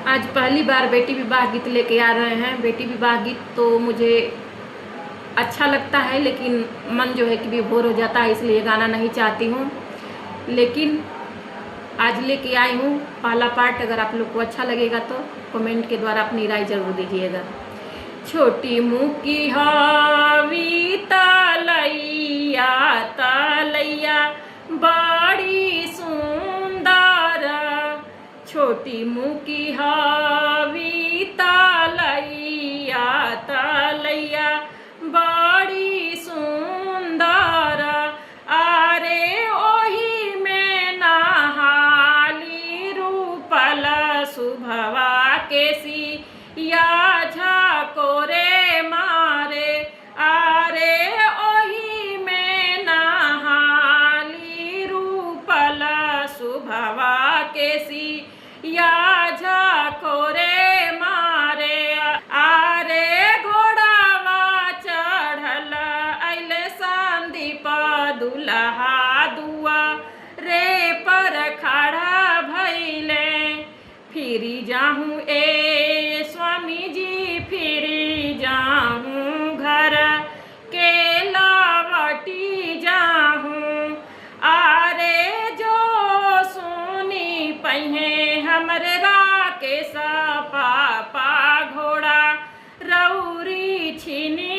आज पहली बार बेटी विवाह गीत लेके आ रहे हैं। बेटी विवाह गीत तो मुझे अच्छा लगता है, लेकिन मन जो है कि विभोर हो जाता है, इसलिए गाना नहीं चाहती हूँ। लेकिन आज लेके आई हूँ पहला पार्ट। अगर आप लोग को अच्छा लगेगा तो कमेंट के द्वारा अपनी राय जरूर दीजिएगा। छोटी मुँह की हावी तलैया तलैया बड़ी सुंदर, छोटी मुँह की हावी तलैया तलैया बड़ी सुंदर, अरे ओही में नहाली रूपल सुभवा केसी या झकोरे मारे, अरे ओही में नहाली रूपल सुभवा केसी या झकोरे मारे, अरे घोड़ावा चढ़ल अइले संदीप दुल्हा दुआ रे पर खड़ा भइले, फिरी जाहूँ ए स्वामी जी फिरी जाहूँ घर के लवटी जाहूँ, अरे जो सुनी पहिए हमरे राकेश पापा घोड़ा रौरी छिनी